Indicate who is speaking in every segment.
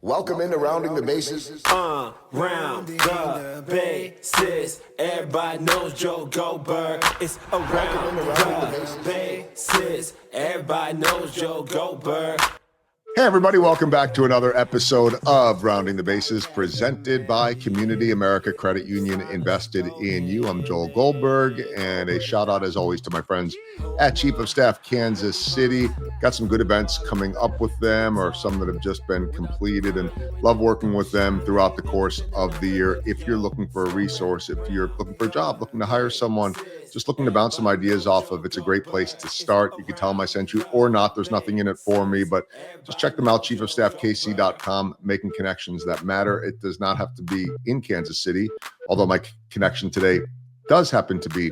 Speaker 1: Welcome into Rounding the Bases.
Speaker 2: Round the bases. Everybody knows Joe Goldberg. It's around the bases. Everybody knows Joe Goldberg.
Speaker 1: Hey, everybody, welcome back to another episode of Rounding the Bases, presented by Community America Credit Union, invested in you. I'm Joel Goldberg, and a shout out, as always, to my friends at Chief of Staff Kansas City. Got some good events coming up with them, or some that have just been completed, and love working with them throughout the course of the year. If you're looking for a resource, if you're looking for a job, looking to hire someone, just looking to bounce some ideas off of, it's a great place to start. You can tell them I sent you or not. There's nothing in it for me, but just check them out, chiefofstaffkc.com, making connections that matter. It does not have to be in Kansas City, although my connection today does happen to be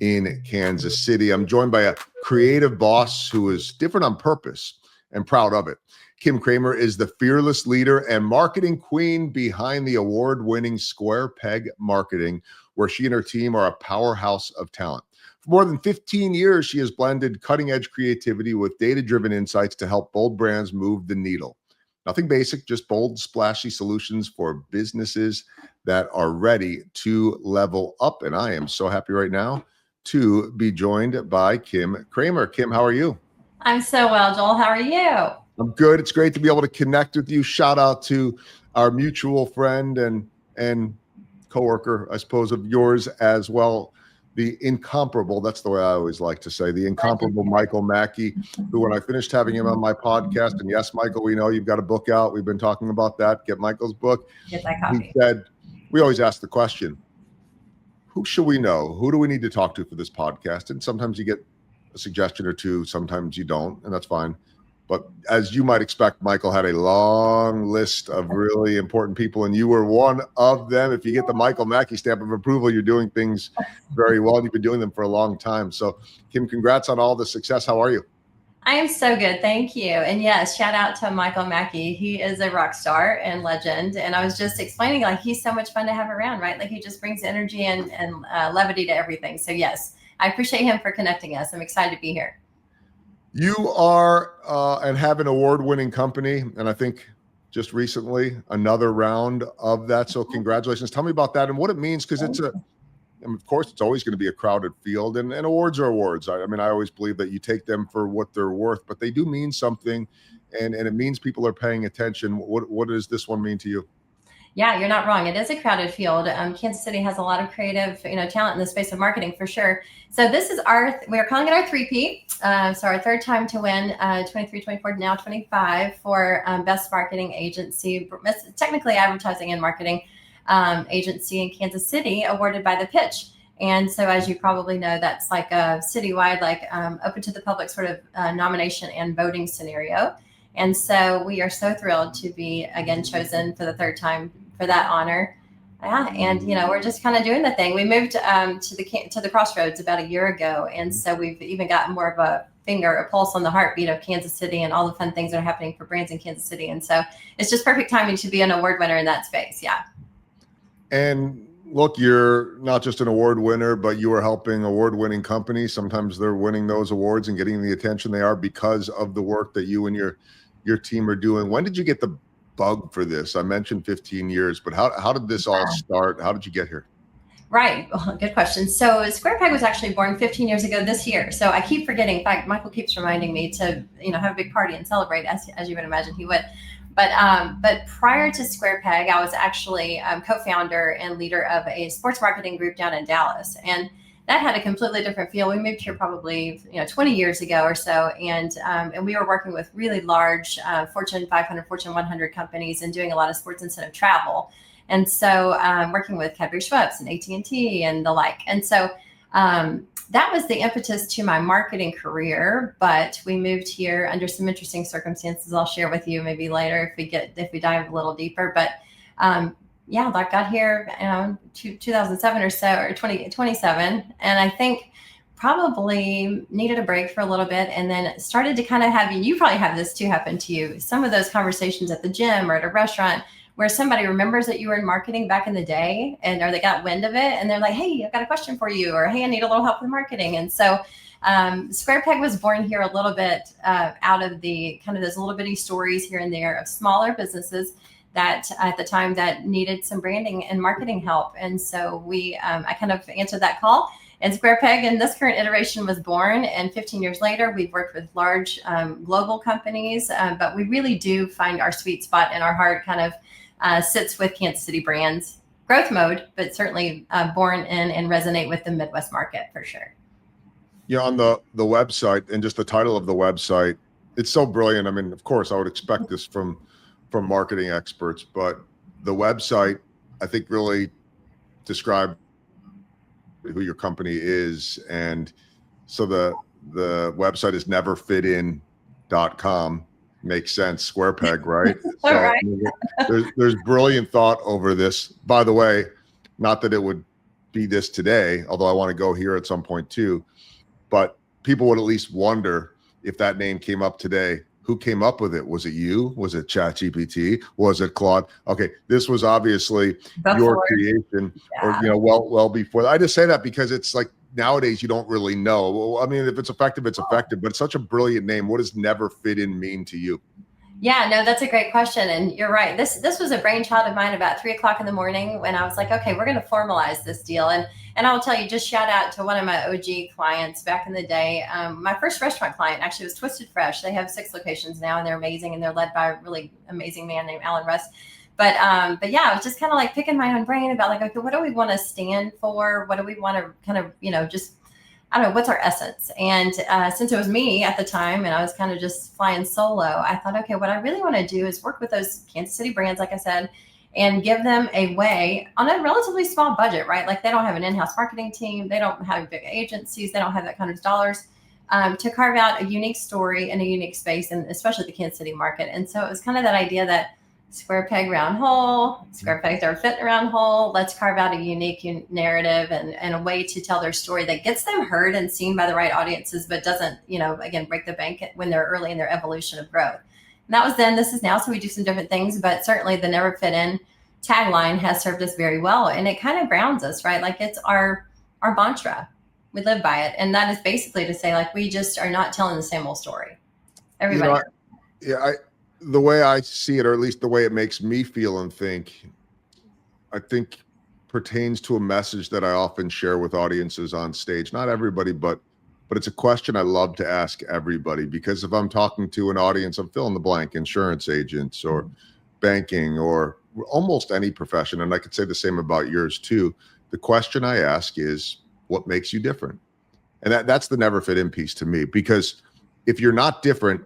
Speaker 1: in Kansas City. I'm joined by a creative boss who is different on purpose and proud of it. Kim Kramer is the fearless leader and marketing queen behind the award-winning Square Peg Marketing, where she and her team are a powerhouse of talent. For more than 15 years, she has blended cutting-edge creativity with data-driven insights to help bold brands move the needle. Nothing basic, just bold, splashy solutions for businesses that are ready to level up. And I am so happy right now to be joined by Kim Kramer. Kim, how are you?
Speaker 3: I'm so well, Joel. How are you?
Speaker 1: I'm good. It's great to be able to connect with you. Shout out to our mutual friend and coworker, I suppose, of yours as well, the incomparable, that's the way I always like to say, the incomparable Michael Mackey, who, when I finished having him on my podcast, and yes, Michael, we know you've got a book out. We've been talking about that. Get Michael's book.
Speaker 3: Get that copy.
Speaker 1: He said, we always ask the question, who should we know? Who do we need to talk to for this podcast? And sometimes you get a suggestion or two, sometimes you don't, and that's fine. But as you might expect, Michael had a long list of really important people, and you were one of them. If you get the Michael Mackey stamp of approval, you're doing things very well. You've been doing them for a long time. So, Kim, congrats on all the success. How are you?
Speaker 3: I am so good. Thank you. And yes, shout out to Michael Mackey. He is a rock star and legend. And I was just explaining, like, he's so much fun to have around, right? Like, he just brings energy and levity to everything. So, yes, I appreciate him for connecting us. I'm excited to be here.
Speaker 1: You are and have an award-winning company, and I think just recently another round of that. So congratulations. Tell me about that and what it means, because and of course, it's always going to be a crowded field, and awards are awards. I mean, I always believe that you take them for what they're worth, but they do mean something, and it means people are paying attention. What does this one mean to you?
Speaker 3: Yeah, you're not wrong. It is a crowded field. Kansas City has a lot of creative, talent in the space of marketing for sure. So this is we're calling it our 3P. So our third time to win, 23, 24, now 25 for best marketing agency, technically advertising and marketing agency in Kansas City, awarded by The Pitch. And so, as you probably know, that's like a citywide, open to the public sort of nomination and voting scenario. And so we are so thrilled to be again chosen for the third time for that honor. Yeah, and we're just kind of doing the thing. We moved to the Crossroads about a year ago, and so we've even got more of a pulse on the heartbeat of Kansas City and all the fun things that are happening for brands in Kansas City. And so it's just perfect timing to be an award winner in that space. Yeah.
Speaker 1: And look, you're not just an award winner, but you are helping award-winning companies. Sometimes they're winning those awards and getting the attention they are because of the work that you and your team are doing. When did you get the bug for this? I mentioned 15 years, but how did this all start? How did you get here?
Speaker 3: Right. Well, good question. So Square Peg was actually born 15 years ago this year. So I keep forgetting. In fact, Michael keeps reminding me to, have a big party and celebrate, as you would imagine he would. But prior to Square Peg, I was actually co-founder and leader of a sports marketing group down in Dallas. And that had a completely different feel. We moved here probably 20 years ago or so, and we were working with really large Fortune 500, Fortune 100 companies and doing a lot of sports incentive travel. And so working with Cadbury Schweppes and AT&T and the like. And so that was the impetus to my marketing career. But we moved here under some interesting circumstances I'll share with you maybe later if we dive a little deeper. But I got here, 2007 or so, or 2027. And I think probably needed a break for a little bit, and then started to kind of you probably have this too happen to you. Some of those conversations at the gym or at a restaurant where somebody remembers that you were in marketing back in the day, or they got wind of it, and they're like, hey, I've got a question for you, or hey, I need a little help with marketing. And so Square Peg was born here a little bit out of the kind of those little bitty stories here and there of smaller businesses that at the time that needed some branding and marketing help. And so I kind of answered that call, and Square Peg in this current iteration was born. And 15 years later, we've worked with large global companies, but we really do find our sweet spot, and our heart kind of sits with Kansas City brands. Growth mode, but certainly born in and resonate with the Midwest market for sure.
Speaker 1: Yeah, on the website and just the title of the website, it's so brilliant. I mean, of course, I would expect this from marketing experts, but the website, I think, really describe who your company is. And so the website is neverfitin.com. Makes sense. Square peg, right? So
Speaker 3: Right.
Speaker 1: I mean, there's brilliant thought over this. By the way, not that it would be this today, although I want to go here at some point too, but people would at least wonder if that name came up today. Who came up with it? Was it you? Was it ChatGPT? Was it Claude? Okay, this was obviously your creation, or well before. I just say that because it's like nowadays you don't really know. Well, I mean, if it's effective, it's effective. But it's such a brilliant name. What does Never Fit In mean to you?
Speaker 3: Yeah, no, that's a great question. And you're right. This was a brainchild of mine about 3:00 in the morning when I was like, okay, we're going to formalize this deal. And I will tell you, just shout out to one of my OG clients back in the day. My first restaurant client actually was Twisted Fresh. They have 6 locations now, and they're amazing. And they're led by a really amazing man named Alan Russ. But yeah, I was just kind of like picking my own brain about like, okay, what do we want to stand for? What do we want to kind of, just, I don't know, what's our essence? And since it was me at the time and I was kind of just flying solo, I thought, okay, what I really want to do is work with those Kansas City brands, like I said, and give them a way on a relatively small budget, right? Like they don't have an in-house marketing team. They don't have big agencies. They don't have that kind of dollars to carve out a unique story and a unique space, and especially the Kansas City market. And so it was kind of that idea that square peg, round hole, square pegs are fit round hole. Let's carve out a unique narrative and a way to tell their story that gets them heard and seen by the right audiences, but doesn't, again, break the bank when they're early in their evolution of growth. And that was then, this is now. So we do some different things, but certainly the Never Fit In tagline has served us very well. And it kind of grounds us, right? Like it's our mantra. We live by it. And that is basically to say, like, we just are not telling the same old story. Everybody.
Speaker 1: The way I see it, or at least the way it makes me feel and think, I think pertains to a message that I often share with audiences on stage. Not everybody, but it's a question I love to ask everybody, because if I'm talking to an audience, I'm fill in the blank, insurance agents or banking or almost any profession, and I could say the same about yours too. The question I ask is, what makes you different? And that's the never fit in piece to me, because if you're not different,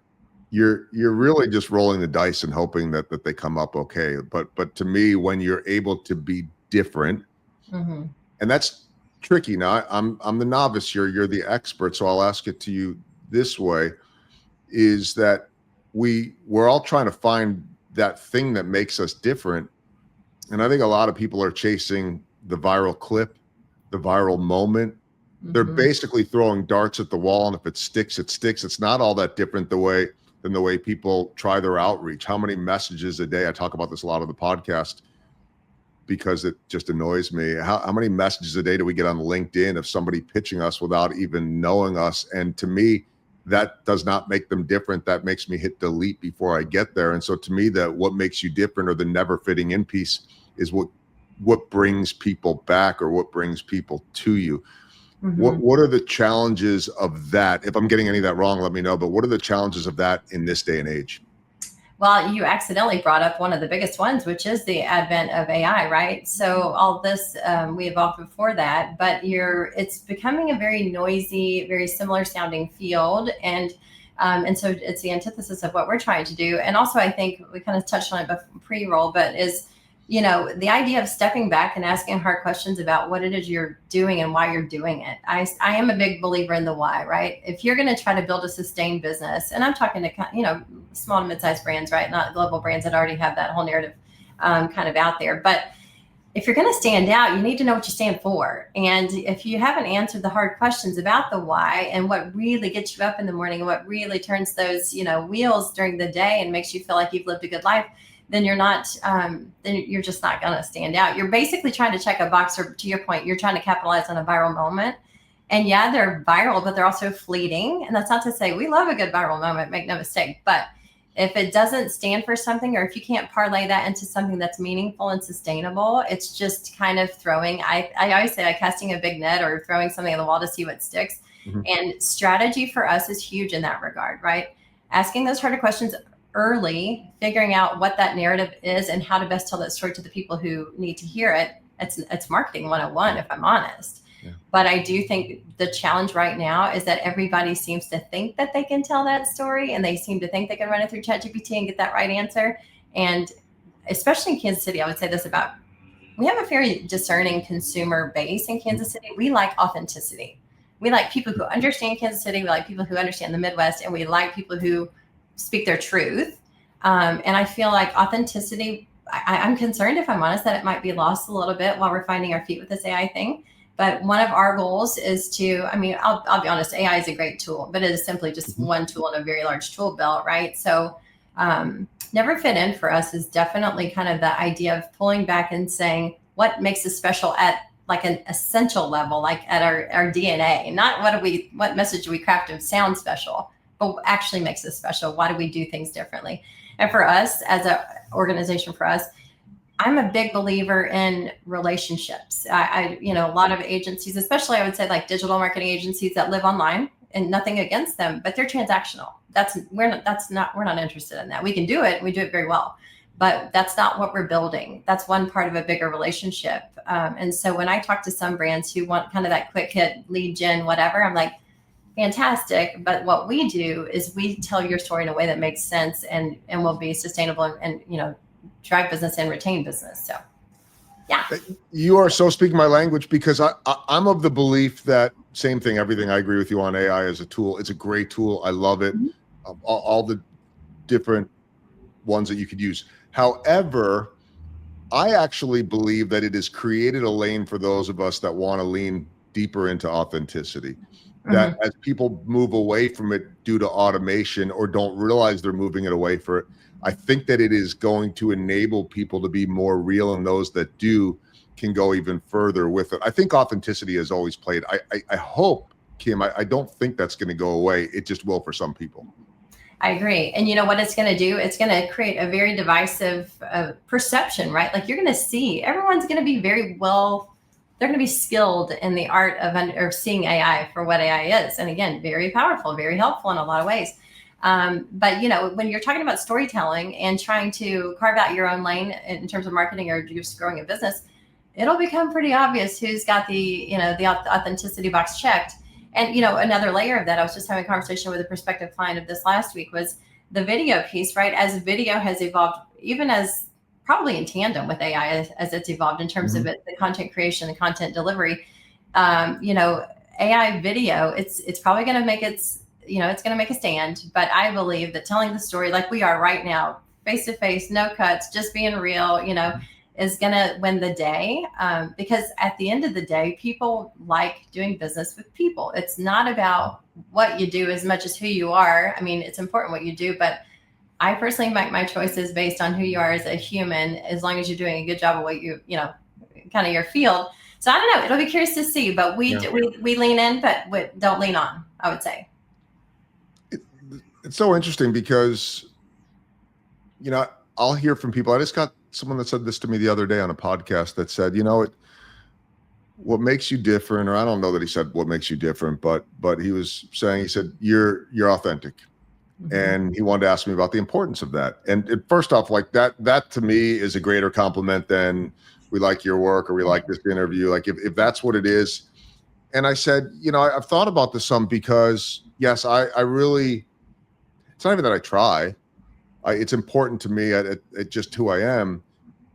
Speaker 1: you're really just rolling the dice and hoping that they come up okay. But to me, when you're able to be different, and that's tricky. Now I'm the novice here, you're the expert, so I'll ask it to you this way, is that we're all trying to find that thing that makes us different. And I think a lot of people are chasing the viral clip, the viral moment. They're basically throwing darts at the wall, and if it sticks, it sticks. It's not all that different than the way people try their outreach. How many messages a day? I talk about this a lot on the podcast because it just annoys me. How many messages a day do we get on LinkedIn of somebody pitching us without even knowing us? And to me, that does not make them different. That makes me hit delete before I get there. And so to me, that what makes you different, or the never fitting in piece, is what brings people back, or what brings people to you. What are the challenges of that? If I'm getting any of that wrong, let me know. But what are the challenges of that in this day and age?
Speaker 3: Well, you accidentally brought up one of the biggest ones, which is the advent of AI, right? So all this, we evolved before that, but it's becoming a very noisy, very similar sounding field. And so it's the antithesis of what we're trying to do. And also, I think we kind of touched on it pre-roll, but is, the idea of stepping back and asking hard questions about what it is you're doing and why you're doing it. I am a big believer in the why, right? If you're going to try to build a sustained business, and I'm talking to, small to mid-sized brands, right? Not global brands that already have that whole narrative kind of out there. But if you're going to stand out, you need to know what you stand for. And if you haven't answered the hard questions about the why and what really gets you up in the morning and what really turns those, wheels during the day and makes you feel like you've lived a good life, then you're not, then you're just not going to stand out. You're basically trying to check a box, or to your point, you're trying to capitalize on a viral moment. And yeah, they're viral, but they're also fleeting. And that's not to say we love a good viral moment, make no mistake. But if it doesn't stand for something, or if you can't parlay that into something that's meaningful and sustainable, it's just kind of throwing, I always say like casting a big net or throwing something on the wall to see what sticks.
Speaker 1: Mm-hmm.
Speaker 3: And strategy for us is huge in that regard, right? Asking those harder questions early, figuring out what that narrative is and how to best tell that story to the people who need to hear it. It's marketing 101, if I'm honest.
Speaker 1: Yeah.
Speaker 3: But I do think the challenge right now is that everybody seems to think that they can tell that story, and they seem to think they can run it through ChatGPT and get that right answer. And especially in Kansas City, I would say this about, we have a very discerning consumer base in Kansas City. We like authenticity. We like people who understand Kansas City. We like people who understand the Midwest, and we like people who speak their truth. And I feel like authenticity, I'm concerned, if I'm honest, that it might be lost a little bit while we're finding our feet with this AI thing. But one of our goals is to, I mean, I'll be honest, AI is a great tool, but it is simply just one tool in a very large tool belt, right? So never fit in for us is definitely kind of the idea of pulling back and saying what makes us special at like an essential level, like at our DNA, not what message do we craft to sound special, but what actually makes us special. Why do we do things differently? And for us as an organization, I'm a big believer in relationships. A lot of agencies, especially I would say like digital marketing agencies that live online, and nothing against them, but they're transactional. We're not interested in that. We can do it. We do it very well, but that's not what we're building. That's one part of a bigger relationship. And so when I talk to some brands who want kind of that quick hit lead gen, whatever, I'm like, fantastic. But what we do is we tell your story in a way that makes sense and will be sustainable and drive business and retain business. So, yeah.
Speaker 1: You are so speaking my language, because I'm of the belief that same thing, everything. I agree with you on AI as a tool. It's a great tool. I love it. Mm-hmm. All the different ones that you could use. However, I actually believe that it has created a lane for those of us that want to lean deeper into authenticity. That as people move away from it due to automation or don't realize they're moving it away for it, I think that it is going to enable people to be more real, and those that do can go even further with it. I think authenticity has always played. I hope, Kim, I don't think that's going to go away. It just will for some people.
Speaker 3: I agree. And you know what it's going to do? It's going to create a very divisive perception, right? Like you're going to see everyone's going to be they're going to be skilled in the art of seeing AI for what AI is. And again, very powerful, very helpful in a lot of ways. But when you're talking about storytelling and trying to carve out your own lane in terms of marketing or just growing a business, it'll become pretty obvious who's got the authenticity box checked. And, another layer of that, I was just having a conversation with a prospective client of this last week, was the video piece, right? As video has evolved, even as probably in tandem with AI as it's evolved in terms of the content creation, the content delivery, AI video, it's probably going to make it's going to make a stand. But I believe that telling the story like we are right now, face to face, no cuts, just being real, is going to win the day. Because at the end of the day, people like doing business with people. It's not about what you do as much as who you are. I mean, it's important what you do, but I personally make my choices based on who you are as a human, as long as you're doing a good job of what kind of your field. So I don't know. It'll be curious to see, but we lean in, but don't lean on, I would say.
Speaker 1: It's so interesting because, I'll hear from people. I just got someone that said this to me the other day on a podcast that said, what makes you different, or I don't know that he said what makes you different, but he said, you're authentic. And he wanted to ask me about the importance of that. And first off, like that to me is a greater compliment than we like your work or we like this interview. Like if that's what it is. And I said, I've thought about this some, because yes, I really, it's not even that I try. It's important to me at just who I am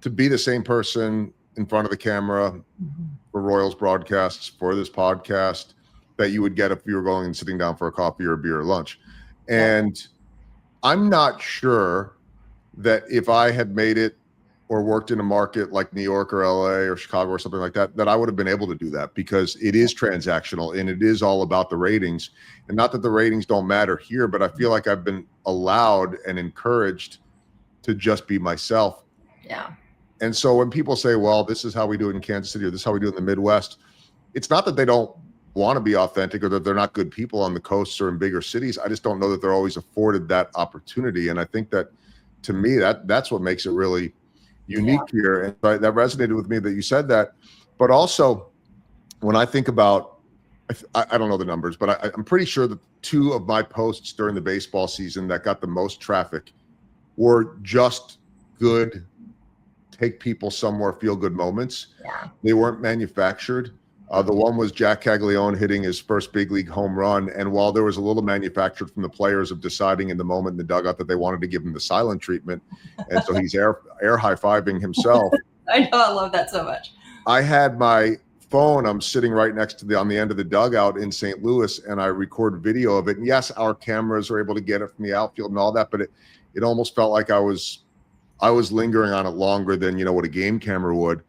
Speaker 1: to be the same person in front of the camera for Royals broadcasts, for this podcast, that you would get if you were going and sitting down for a coffee or a beer or lunch. And I'm not sure that if I had made it or worked in a market like New York or LA or Chicago or something like that, that I would have been able to do that, because it is transactional and it is all about the ratings. And not that the ratings don't matter here, but I feel like I've been allowed and encouraged to just be myself.
Speaker 3: Yeah.
Speaker 1: And so when people say, well, this is how we do it in Kansas City, or this is how we do it in the Midwest, it's not that they don't want to be authentic or that they're not good people on the coasts or in bigger cities. I just don't know that they're always afforded that opportunity. And I think that, to me, that's what makes it really unique here. And that resonated with me that you said that. But also, when I think about, I don't know the numbers, but I'm pretty sure that 2 of my posts during the baseball season that got the most traffic were just good, take people somewhere, feel good moments.
Speaker 3: Yeah.
Speaker 1: They weren't manufactured. The one was Jack Caglione hitting his first big league home run. And while there was a little manufactured from the players of deciding in the moment in the dugout that they wanted to give him the silent treatment, and so he's air high-fiving himself.
Speaker 3: I know, I love that so much.
Speaker 1: I had my phone, I'm sitting right next to on the end of the dugout in St. Louis, and I record video of it. And yes, our cameras are able to get it from the outfield and all that, but it almost felt like I was lingering on it longer than, what a game camera would.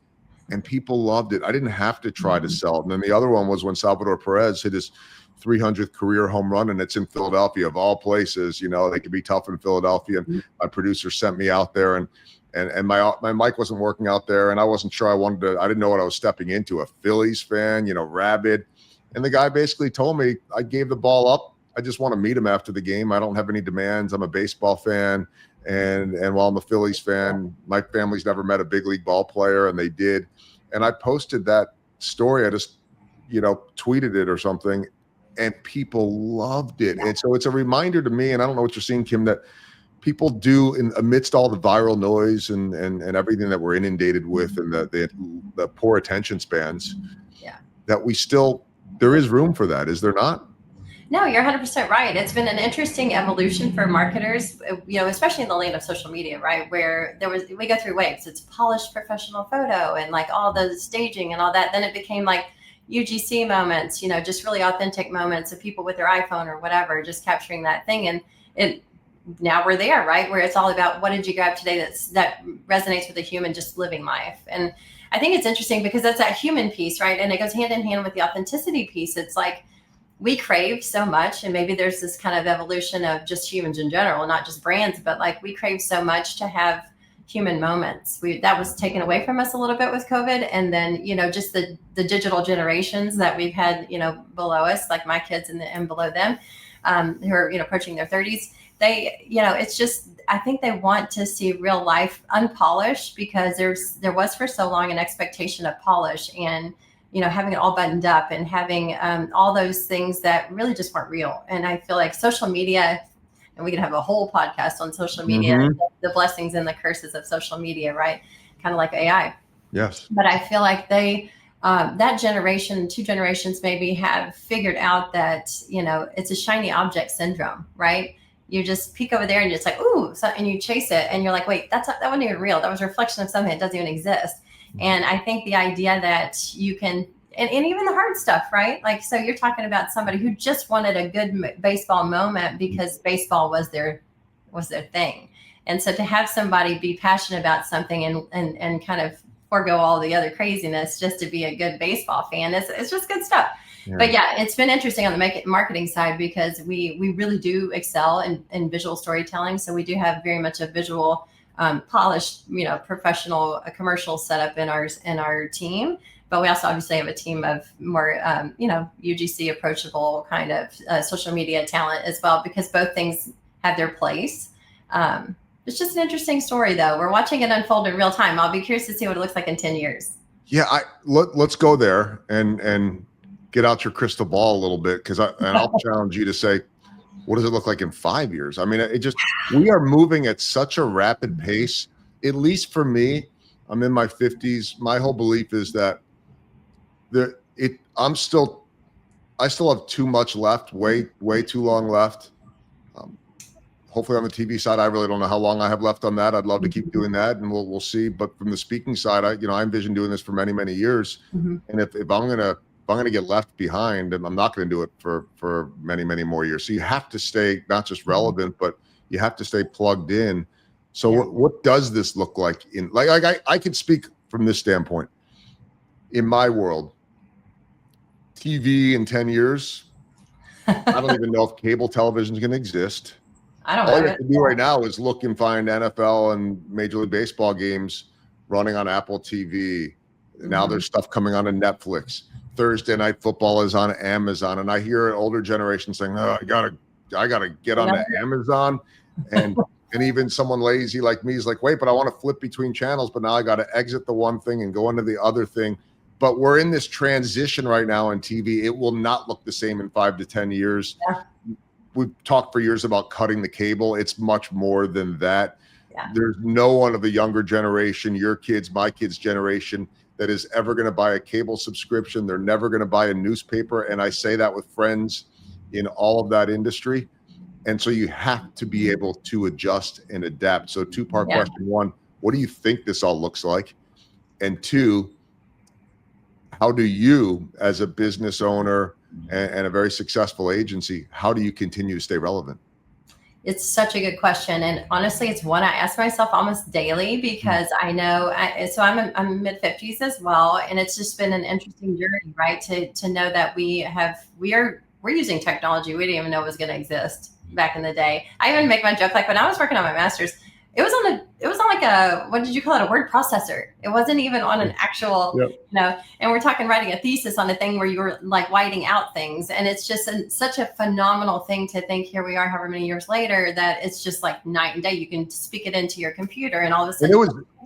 Speaker 1: And people loved it. I didn't have to try to sell it. And then the other one was when Salvador Perez hit his 300th career home run, and it's in Philadelphia, of all places. They could be tough in Philadelphia. And my producer sent me out there, and my mic wasn't working out there, and I wasn't sure I didn't know what I was stepping into. A Phillies fan, rabid. And the guy basically told me, I gave the ball up. I just want to meet him after the game. I don't have any demands. I'm a baseball fan. And while I'm a Phillies fan, my family's never met a big league ball player, and they did. And I posted that story. I just, tweeted it or something, and people loved it. And so it's a reminder to me, and I don't know what you're seeing, Kim, that people do amidst all the viral noise and everything that we're inundated with, and the poor attention spans, that there is room for that. Is there not?
Speaker 3: No, you're 100% right. It's been an interesting evolution for marketers, especially in the land of social media, right? Where we go through waves. It's polished professional photo and like all the staging and all that. Then it became like UGC moments, just really authentic moments of people with their iPhone or whatever, just capturing that thing. And now we're there, right? Where it's all about what did you grab today that resonates with a human just living life. And I think it's interesting because that's that human piece, right? And it goes hand in hand with the authenticity piece. It's like, we crave so much, and maybe there's this kind of evolution of just humans in general, not just brands, but like we crave so much to have human moments. That was taken away from us a little bit with COVID. And then, just the digital generations that we've had, below us, like my kids and below them, who are, approaching their 30s, they, it's just, I think they want to see real life unpolished, because there was for so long an expectation of polish and, having it all buttoned up and having all those things that really just weren't real. And I feel like social media, and we could have a whole podcast on social media, the blessings and the curses of social media, right? Kind of like AI.
Speaker 1: Yes.
Speaker 3: But I feel like that generation, 2 generations maybe, have figured out that, it's a shiny object syndrome, right? You just peek over there and it's like, ooh, and you chase it and you're like, wait, that wasn't even real. That was a reflection of something that doesn't even exist. And I think the idea that you can, and even the hard stuff, right? Like, so you're talking about somebody who just wanted a good baseball moment because baseball was their thing. And so to have somebody be passionate about something and kind of forego all the other craziness just to be a good baseball fan, it's just good stuff. Yeah. But yeah, it's been interesting on the marketing side, because we really do excel in visual storytelling. So we do have very much a visual polished, professional commercial setup in our team, but we also obviously have a team of more, UGC approachable kind of social media talent as well, because both things have their place. It's just an interesting story, though. We're watching it unfold in real time. I'll be curious to see what it looks like in 10 years.
Speaker 1: Yeah, let's go there and get out your crystal ball a little bit, because I'll challenge you to say, what does it look like in 5 years? I mean, we are moving at such a rapid pace. At least for me, I'm in my 50s. My whole belief is that I still have too much left, way too long left. Hopefully on the TV side, I really don't know how long I have left on that. I'd love to keep doing that, and we'll see. But from the speaking side, I envision doing this for many, many years. Mm-hmm. And if I'm gonna get left behind, and I'm not going to do it for many, many more years. So you have to stay not just relevant, but you have to stay plugged in. So what does this look like I could speak from this standpoint. In my world, TV in 10 years, I don't even know if cable television is going to exist.
Speaker 3: I don't know.
Speaker 1: All you have to do right now is look and find NFL and Major League Baseball games running on Apple TV. Now there's stuff coming on Netflix. Thursday Night Football is on Amazon, and I hear an older generation saying, "Oh, I gotta get on the Amazon," and even someone lazy like me is like, "Wait, but I want to flip between channels, but now I got to exit the one thing and go into the other thing." But we're in this transition right now on TV. It will not look the same in 5 to 10 years.
Speaker 3: Yeah.
Speaker 1: We've talked for years about cutting the cable. It's much more than that.
Speaker 3: Yeah.
Speaker 1: There's no one of the younger generation, your kids, my kids' generation, that is ever going to buy a cable subscription. They're never going to buy a newspaper. And I say that with friends in all of that industry. And so you have to be able to adjust and adapt. So 2-part question. 1, what do you think this all looks like? And 2, how do you, as a business owner and a very successful agency, how do you continue to stay relevant?
Speaker 3: It's such a good question. And honestly, it's one I ask myself almost daily, because I know, so I'm mid 50s as well. And it's just been an interesting journey, right? To know that we're using technology we didn't even know was going to exist back in the day. I even make my joke, like when I was working on my master's, it was on like a, what did you call it? A word processor. It wasn't even on an actual, and we're talking writing a thesis on a thing where you were like whiting out things. And it's just such a phenomenal thing to think, here we are, however many years later, that it's just like night and day. You can speak it into your computer and all of a sudden.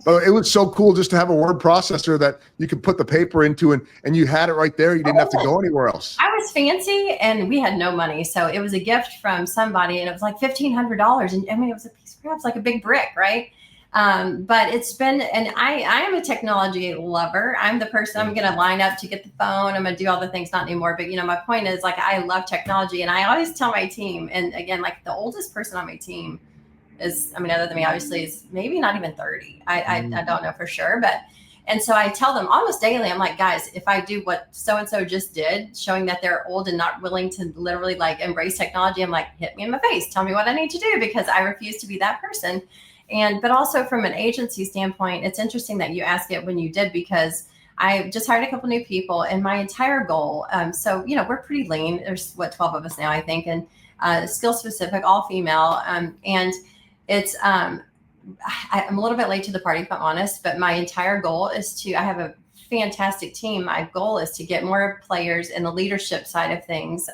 Speaker 1: And it was so cool just to have a word processor that you could put the paper into, and you had it right there. You didn't have to go anywhere else.
Speaker 3: I was fancy and we had no money. So it was a gift from somebody, and it was like $1,500. And I mean, it was a piece of crap, like a big brick, right? But it's been, and I am a technology lover. I'm the person, I'm going to line up to get the phone. I'm going to do all the things, not anymore. But, my point is, like, I love technology. And I always tell my team, and again, like the oldest person on my team is, other than me, obviously, is maybe not even 30. I don't know for sure. And so I tell them almost daily, I'm like, guys, if I do what so-and-so just did, showing that they're old and not willing to literally like embrace technology, I'm like, hit me in my face, tell me what I need to do, because I refuse to be that person. But also from an agency standpoint, it's interesting that you ask it when you did, because I just hired a couple new people, and my entire goal, so, we're pretty lean. There's 12 of us now, I think, and skill specific, all female. And it's, I'm a little bit late to the party, if I'm honest, but my entire goal is I have a fantastic team. My goal is to get more players in the leadership side of things.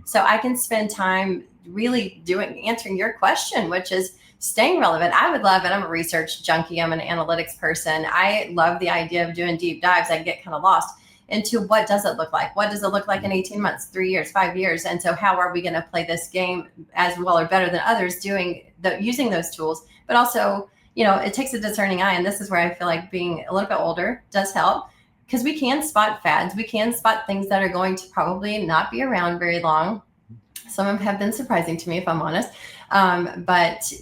Speaker 3: So I can spend time really answering your question, which is staying relevant. I would love it. I'm a research junkie. I'm an analytics person. I love the idea of doing deep dives. I get kind of lost into what does it look like? What does it look like in 18 months, 3 years, 5 years? And so how are we going to play this game as well or better than others using those tools? But also, it takes a discerning eye. And this is where I feel like being a little bit older does help, because we can spot fads. We can spot things that are going to probably not be around very long. Some of them have been surprising to me, if I'm honest. But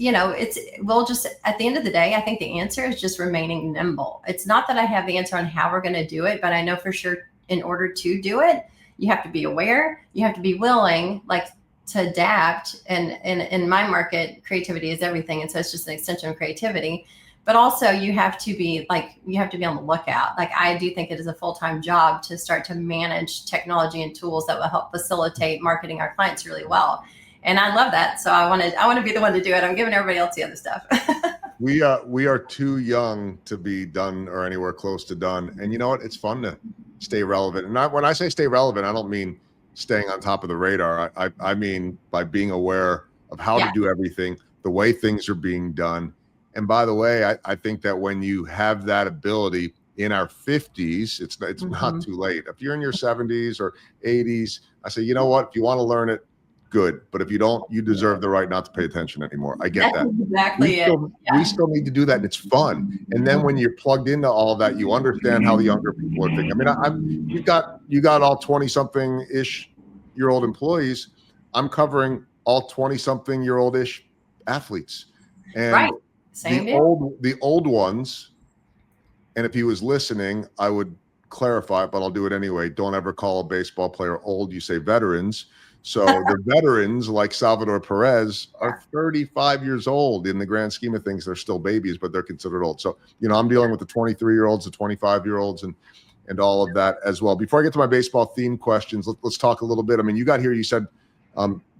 Speaker 3: we'll just, at the end of the day, I think the answer is just remaining nimble. It's not that I have the answer on how we're going to do it, but I know for sure in order to do it, you have to be aware, you have to be willing, like, to adapt. And in my market, creativity is everything. And so it's just an extension of creativity. But also you have to be on the lookout. Like, I do think it is a full-time job to start to manage technology and tools that will help facilitate marketing our clients really well. And I love that. So I want to be the one to do it. I'm giving everybody else the other stuff.
Speaker 1: We are too young to be done or anywhere close to done. And you know what? It's fun to stay relevant. And when I say stay relevant, I don't mean staying on top of the radar. I mean by being aware of how to do everything, the way things are being done. And by the way, I think that when you have that ability in our 50s, it's not too late. If you're in your 70s or 80s, I say, you know what? If you want to learn it, good. But if you don't, you deserve the right not to pay attention anymore. I get that.
Speaker 3: Exactly.
Speaker 1: We still need to do that. And it's fun. And then when you're plugged into all of that, you understand how the younger people are thinking. I mean, you got all 20-something-ish year old employees. I'm covering all 20-something-year-old-ish athletes. And
Speaker 3: right. Same
Speaker 1: the old ones, and if he was listening, I would clarify it, but I'll do it anyway. Don't ever call a baseball player old. You say veterans. So the veterans, like Salvador Perez, are 35 years old. In the grand scheme of things, they're still babies, but they're considered old. So, I'm dealing with the 23-year-olds, the 25-year-olds, and all of that as well. Before I get to my baseball theme questions, let's talk a little bit. I mean, you got here, you said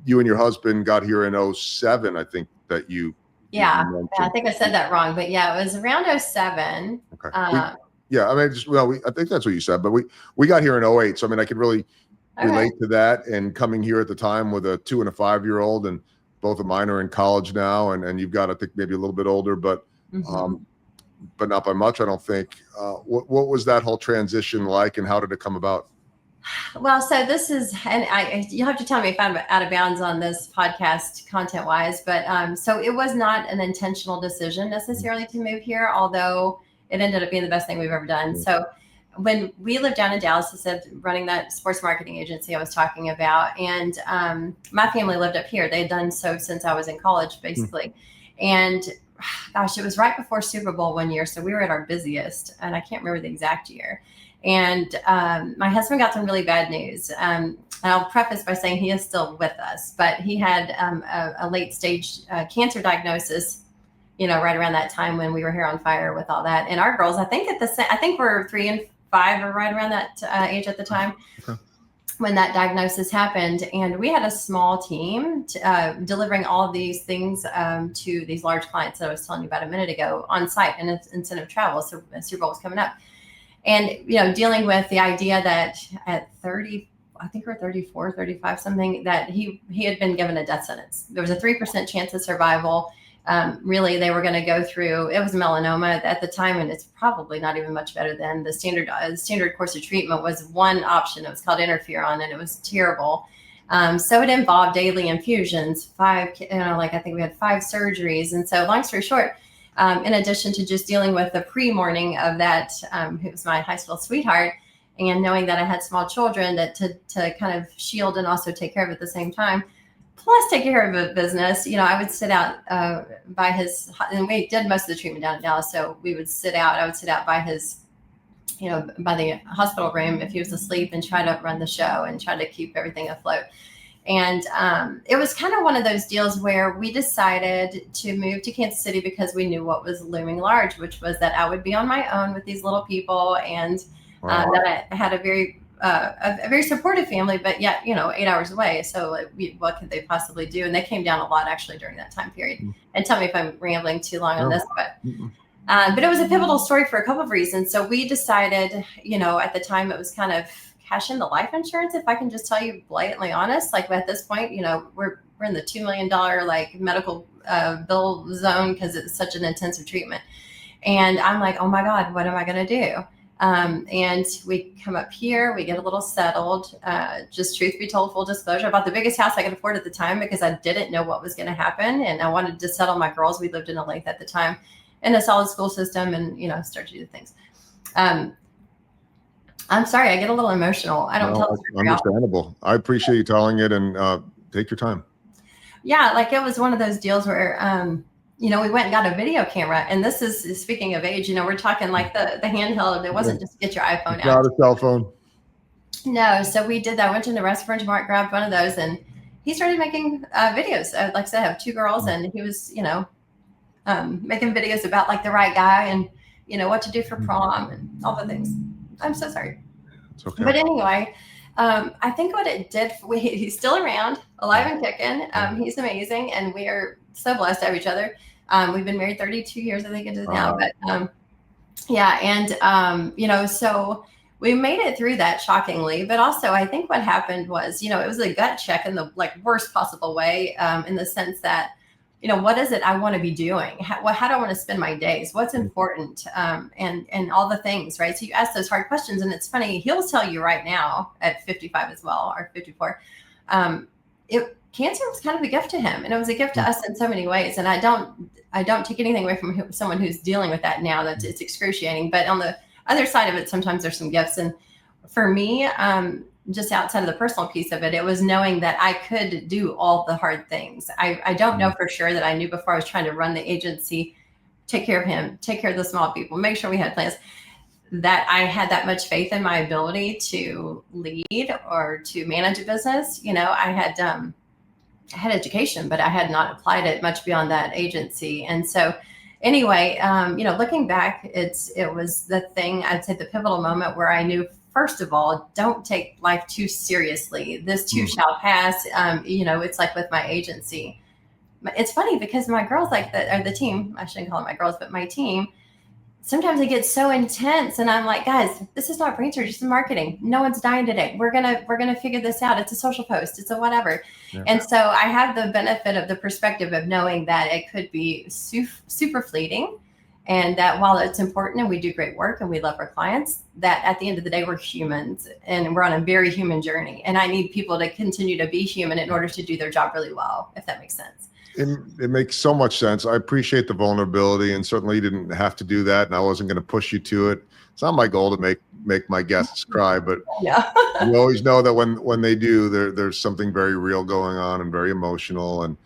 Speaker 1: you and your husband got here in 2007, I think that you
Speaker 3: I think I said that wrong, but yeah, it was around 2007.
Speaker 1: Okay. Yeah, I mean, I think that's what you said, but we got here in '08, so I mean, I could really relate to that. And coming here at the time with a 2 and a 5-year-old, and both of mine are in college now, and you've got, I think, maybe a little bit older, but not by much, I don't think. What was that whole transition like, and how did it come about?
Speaker 3: Well, so this is, and you'll have to tell me if I'm out of bounds on this podcast content wise, but so it was not an intentional decision necessarily to move here, although it ended up being the best thing we've ever done. So when we lived down in Dallas, I said, running that sports marketing agency I was talking about, and my family lived up here. They had done so since I was in college, basically. And gosh, it was right before Super Bowl one year. So we were at our busiest, and I can't remember the exact year. And my husband got some really bad news. And I'll preface by saying he is still with us, but he had a late stage cancer diagnosis, right around that time when we were here on fire with all that. And our girls, I think we're 3 and 5 or right around that age at the time when that diagnosis happened. And we had a small team delivering all of these things to these large clients that I was telling you about a minute ago on site and incentive travel. So Super Bowl was coming up. And, dealing with the idea that at 30, I think we're 34, 35, something, that he had been given a death sentence. There was a 3% chance of survival. Really, they were going to go through, it was melanoma at the time, and it's probably not even much better than the standard course of treatment was one option. It was called interferon, and it was terrible. So it involved daily infusions, I think we had 5 surgeries. And so long story short, in addition to just dealing with the pre-morning of that, who was my high school sweetheart, and knowing that I had small children that to kind of shield and also take care of at the same time, plus take care of a business, I would sit out by his, and we did most of the treatment down in Dallas. So I would sit out by his, by the hospital room if he was asleep, and try to run the show and try to keep everything afloat. And it was kind of one of those deals where we decided to move to Kansas City because we knew what was looming large, which was that I would be on my own with these little people, and that I had a very supportive family, but yet, 8 hours away. So what could they possibly do? And they came down a lot actually during that time period. And tell me if I'm rambling too long on this, but it was a pivotal story for a couple of reasons. So we decided, at the time it was kind of cash in the life insurance, if I can just tell you blatantly honest, like at this point, we're in the $2 million like medical bill zone because it's such an intensive treatment. And I'm like, oh my God, what am I going to do? And we come up here, we get a little settled, just truth be told, full disclosure, I bought the biggest house I could afford at the time because I didn't know what was going to happen. And I wanted to settle my girls. We lived in Olathe at the time, in a solid school system, and, start to do things. I'm sorry, I get a little emotional. I don't tell.
Speaker 1: Understandable. I appreciate you telling it, and take your time. Yeah,
Speaker 3: like it was one of those deals where, we went and got a video camera, and this is speaking of age. We're talking like the handheld. It wasn't just get your iPhone out.
Speaker 1: Not a cell phone.
Speaker 3: No, so we did that. Went to the restaurant, Mark grabbed one of those, and he started making videos. Like I said, I have 2 girls, and he was, making videos about like the right guy and what to do for prom and all the things. I'm so sorry.
Speaker 1: It's okay.
Speaker 3: But anyway, I think what it did, he's still around, alive and kicking. He's amazing, and we are so blessed to have each other. We've been married 32 years, I think it is now. But so we made it through that shockingly. But also, I think what happened was, it was a gut check in the worst possible way, in the sense that, what is it I want to be doing? How do I want to spend my days? What's important? And all the things, right? So you ask those hard questions, and it's funny, he'll tell you right now at 55 as well, or 54, cancer was kind of a gift to him, and it was a gift to us in so many ways. And I don't take anything away from someone who's dealing with that now. That it's excruciating, but on the other side of it, sometimes there's some gifts. And for me, just outside of the personal piece of it, it was knowing that I could do all the hard things. I don't know for sure that I knew before I was trying to run the agency, take care of him, take care of the small people, make sure we had plans, that I had that much faith in my ability to lead or to manage a business. I had education, but I had not applied it much beyond that agency. And so anyway, looking back, it was the thing, I'd say the pivotal moment where I knew, first of all, don't take life too seriously. This too shall pass. It's like with my agency. It's funny because my girls, the team, I shouldn't call it my girls, but my team sometimes it gets so intense, and I'm like, guys, this is not brain surgery, just marketing. No one's dying today. We're gonna figure this out. It's a social post. It's a whatever.
Speaker 1: Yeah.
Speaker 3: And so I have the benefit of the perspective of knowing that it could be super fleeting, and that while it's important and we do great work and we love our clients, that at the end of the day, we're humans and we're on a very human journey. And I need people to continue to be human in order to do their job really well, if that makes sense.
Speaker 1: It makes so much sense. I appreciate the vulnerability, and certainly you didn't have to do that, and I wasn't going to push you to it. It's not my goal to make my guests cry, but
Speaker 3: Yeah.
Speaker 1: you always know that when they do, there's something very real going on and very emotional, and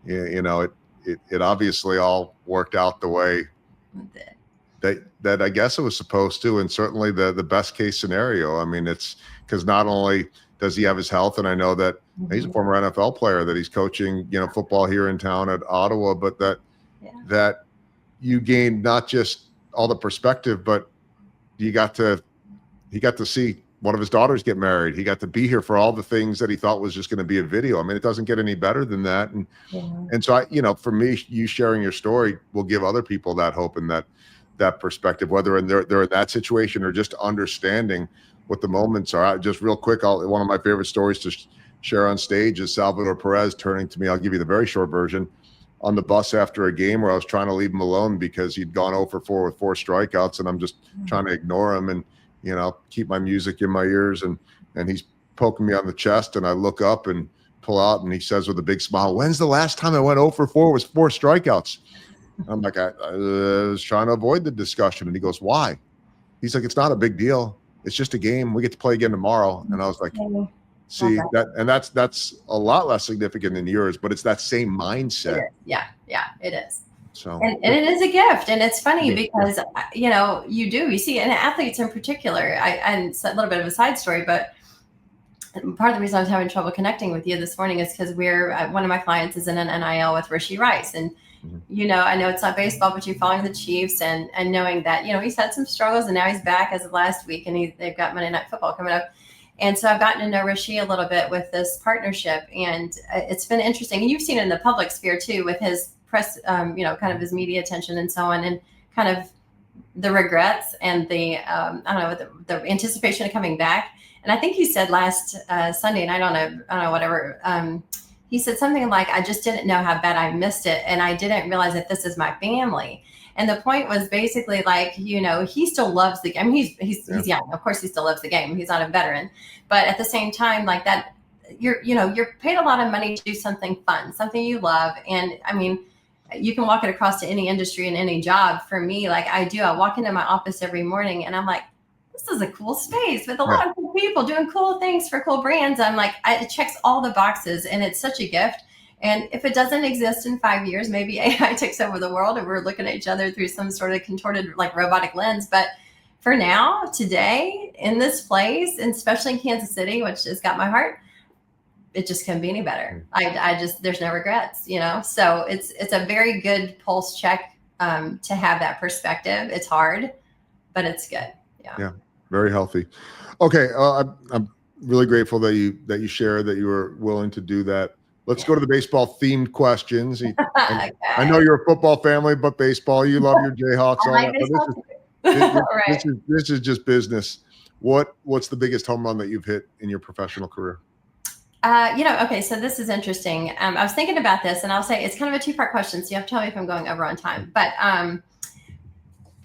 Speaker 1: you know it obviously all worked out the way that I guess it was supposed to, and certainly the best case scenario. I mean, it's because not only does he have his health, and I know that he's a former NFL player, that he's coaching, football here in town at Ottawa, but that you gained not just all the perspective, but he got to see one of his daughters get married. He got to be here for all the things that he thought was just going to be a video. I mean, it doesn't get any better than that. And so for me, you sharing your story will give other people that hope and that perspective, whether they're in that situation or just understanding what the moments are. Just real quick, one of my favorite stories to share on stage is Salvador Perez turning to me. I'll give you the very short version. On the bus after a game where I was trying to leave him alone because he'd gone 0 for 4 with 4 strikeouts, and I'm just trying to ignore him and keep my music in my ears, and he's poking me on the chest, and I look up and pull out, and he says with a big smile, "When's the last time I went 0 for 4 with 4 strikeouts?" I'm like, I was trying to avoid the discussion, and he goes, "Why?" He's like, "It's not a big deal. It's just a game. We get to play again tomorrow." And I was like, see that, and that's a lot less significant than yours, but it's that same mindset.
Speaker 3: Yeah, it is.
Speaker 1: So,
Speaker 3: and it is a gift. And it's funny because, you see, and athletes in particular, and it's a little bit of a side story, but part of the reason I was having trouble connecting with you this morning is because one of my clients is in an NIL with Rishi Rice. And, I know it's not baseball, but you're following the Chiefs and knowing that, he's had some struggles, and now he's back as of last week, and they've got Monday Night Football coming up. And so I've gotten to know Rishi a little bit with this partnership, and it's been interesting. And you've seen it in the public sphere too, with his press, kind of his media attention and so on, and kind of the regrets and the, the anticipation of coming back. And I think he said last Sunday, and I don't know, whatever. He said something like, "I just didn't know how bad I missed it, and I didn't realize that this is my family." And the point was basically like, he still loves the game. He's young. Of course, he still loves the game. He's not a veteran. But at the same time, like that, you're paid a lot of money to do something fun, something you love. And I mean, you can walk it across to any industry and any job. For me, like I walk into my office every morning and I'm like, this is a cool space with a lot of cool people doing cool things for cool brands. I'm like, it checks all the boxes, and it's such a gift. And if it doesn't exist in 5 years, maybe AI takes over the world and we're looking at each other through some sort of contorted, like robotic lens. But for now, today, in this place, and especially in Kansas City, which has got my heart, it just couldn't be any better. There's no regrets, So it's a very good pulse check to have that perspective. It's hard, but it's good.
Speaker 1: Yeah, very healthy. Okay, I'm really grateful that you shared that you were willing to do that. Let's go to the baseball themed questions. Okay. I know you're a football family, but baseball, you love your Jayhawks. This is just business. What's the biggest home run that you've hit in your professional career?
Speaker 3: Okay, so this is interesting. I was thinking about this, and I'll say it's kind of a 2-part question, so you have to tell me if I'm going over on time. But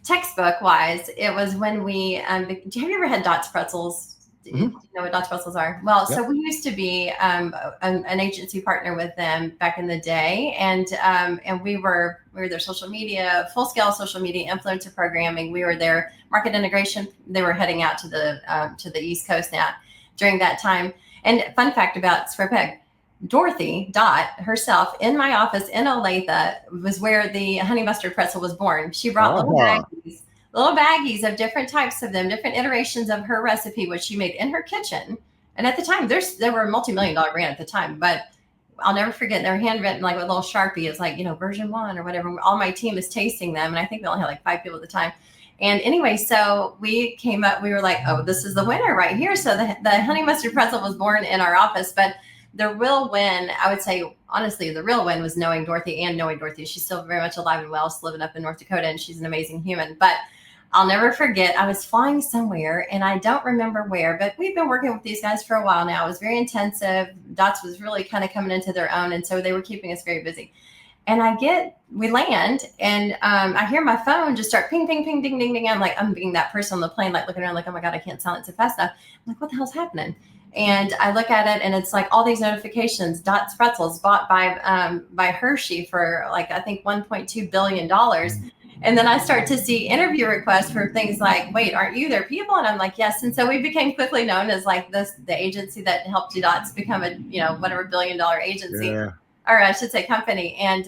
Speaker 3: textbook wise, it was when we have you ever had Dots pretzels? Do you know what Dots pretzels are? Well, so we used to be an agency partner with them back in the day, and we were their social media, full scale social media influencer programming. We were their market integration. They were heading out to the East Coast now during that time. And fun fact about Square Peg, Dorothy Dot herself in my office in Olathe was where the honey mustard pretzel was born. She brought little baggies of different types of them, different iterations of her recipe, which she made in her kitchen. And at the time, they were a multi-million-dollar brand at the time, but I'll never forget, they were handwritten like with a little Sharpie. It's like, version 1 or whatever. All my team is tasting them. And I think we only had like 5 people at the time. And anyway, so we came up, we were like, oh, this is the winner right here. So the honey mustard pretzel was born in our office, but the real win, I would say, honestly, the real win was knowing Dorothy. She's still very much alive and well, still living up in North Dakota, and she's an amazing human. But I'll never forget. I was flying somewhere and I don't remember where, but we've been working with these guys for a while now. It was very intensive. Dots was really kind of coming into their own. And so they were keeping us very busy. And we land and I hear my phone just start ping, ping, ping, ding, ding, ding. I'm like, I'm being that person on the plane, like looking around like, oh my God, I can't silence it fast enough. I'm like, what the hell's happening? And I look at it and it's like all these notifications, Dots Pretzels bought by Hershey for like, I think $1.2 billion. And then I start to see interview requests for things like, wait, aren't you their people? And I'm like, yes. And so we became quickly known as like the agency that helped Dots become a, whatever $1 billion agency.
Speaker 1: Yeah.
Speaker 3: Or I should say company. And,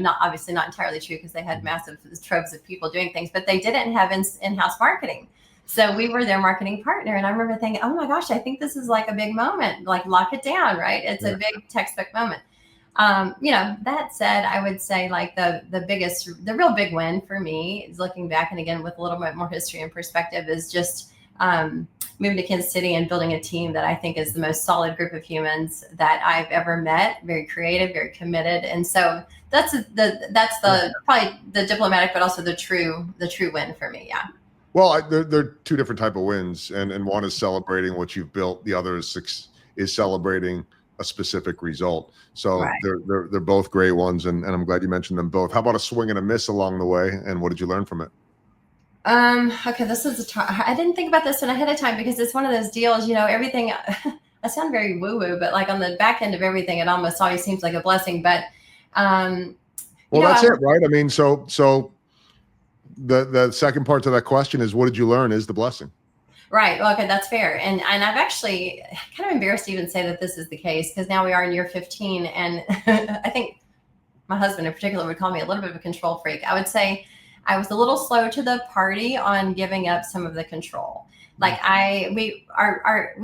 Speaker 3: not obviously not entirely true because they had massive troves of people doing things, but they didn't have in-house marketing. So we were their marketing partner. And I remember thinking, oh my gosh, I think this is like a big moment, like lock it down, right? It's a big textbook moment. That said, I would say like the real big win for me is looking back and again with a little bit more history and perspective is just moving to Kansas City and building a team that I think is the most solid group of humans that I've ever met. Very creative, very committed, and so that's probably the diplomatic, but also the true win for me. Yeah.
Speaker 1: Well, they're two different type of wins, and one is celebrating what you've built. The other is celebrating a specific result. So
Speaker 3: Right.
Speaker 1: they're both great ones, and I'm glad you mentioned them both. How about a swing and a miss along the way, and what did you learn from it?
Speaker 3: Okay, this is I didn't think about this one ahead of time because it's one of those deals, everything, I sound very woo-woo, but like on the back end of everything, it almost always seems like a blessing. But,
Speaker 1: that's it, right? I mean, so the second part to that question is, what did you learn is the blessing.
Speaker 3: Right. Well, okay, that's fair. And I've actually kind of embarrassed to even say that this is the case because now we are in year 15. And I think my husband in particular would call me a little bit of a control freak. I would say I was a little slow to the party on giving up some of the control. Like we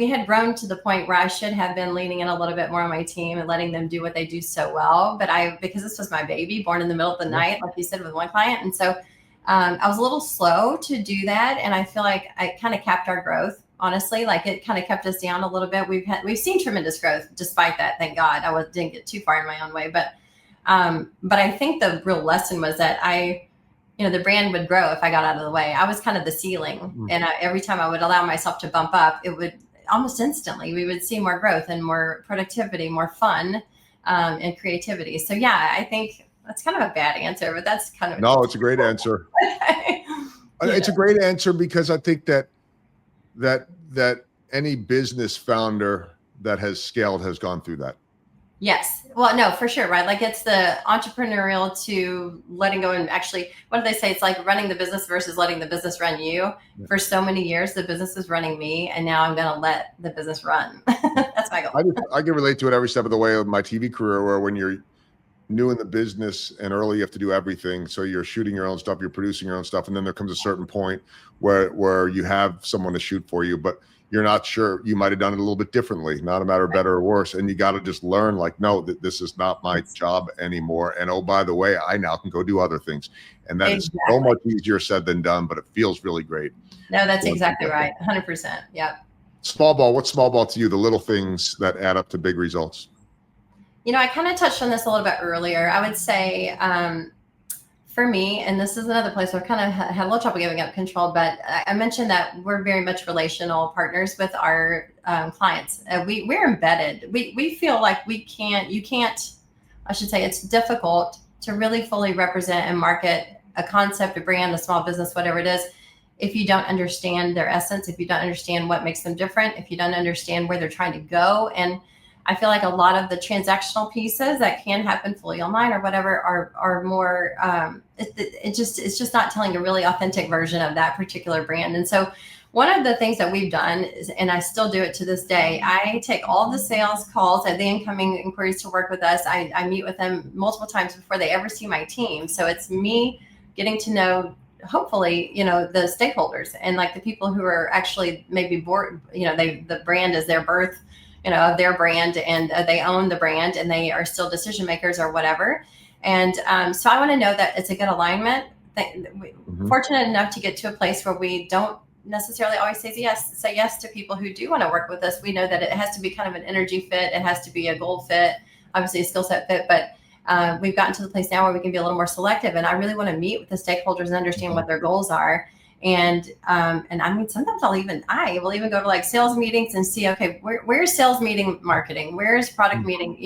Speaker 3: had grown to the point where I should have been leaning in a little bit more on my team and letting them do what they do so well. But because this was my baby born in the middle of the night, like you said, with one client. And so I was a little slow to do that. And I feel like I kind of capped our growth, honestly, like it kind of kept us down a little bit. We've seen tremendous growth despite that. Thank God didn't get too far in my own way. But I think the real lesson was that the brand would grow if I got out of the way. I was kind of the ceiling. Mm-hmm. And every time I would allow myself to bump up, it would almost instantly, we would see more growth and more productivity, more fun, and creativity. So yeah, I think that's kind of a bad answer, but that's kind of
Speaker 1: no, it's a great answer. It's a great answer because I think that any business founder that has scaled has gone through that.
Speaker 3: Yes. Well, no, for sure. Right. Like it's the entrepreneurial to letting go and actually, what do they say? It's like running the business versus letting the business run you. Yeah. For so many years, the business is running me and now I'm going to let the business run. That's my goal.
Speaker 1: I can relate to it every step of the way of my TV career where when you're new in the business and early, you have to do everything. So you're shooting your own stuff, you're producing your own stuff. And then there comes a certain point where you have someone to shoot for you, but you're not sure. You might've done it a little bit differently, not a matter of better or worse. And you got to just learn like, no, this is not my job anymore. And oh, by the way, I now can go do other things. And that is so much easier said than done, but it feels really great.
Speaker 3: No, that's exactly right. 100%. Yeah.
Speaker 1: Small ball. What's small ball to you? The little things that add up to big results.
Speaker 3: I kind of touched on this a little bit earlier. I would say, for me, and this is another place where I kind of had a little trouble giving up control, but I mentioned that we're very much relational partners with our clients. We're embedded. We feel like it's difficult to really fully represent and market a concept, a brand, a small business, whatever it is, if you don't understand their essence, if you don't understand what makes them different, if you don't understand where they're trying to go. And I feel like a lot of the transactional pieces that can happen fully online or whatever are more, it's just not telling a really authentic version of that particular brand. And so one of the things that we've done is, and I still do it to this day, I take all the sales calls and the incoming inquiries to work with us. I meet with them multiple times before they ever see my team. So it's me getting to know, hopefully, the stakeholders and like the people who are actually maybe bored, the brand is their birth, of their brand and they own the brand and they are still decision makers or whatever. And so I want to know that it's a good alignment. Fortunate enough to get to a place where we don't necessarily always say yes to people who do want to work with us. We know that it has to be kind of an energy fit. It has to be a goal fit, obviously a skill set fit, but we've gotten to the place now where we can be a little more selective. And I really want to meet with the stakeholders and understand what their goals are. And I mean, sometimes I will even go to like sales meetings and see, okay, where's sales meeting marketing? Where's product meeting?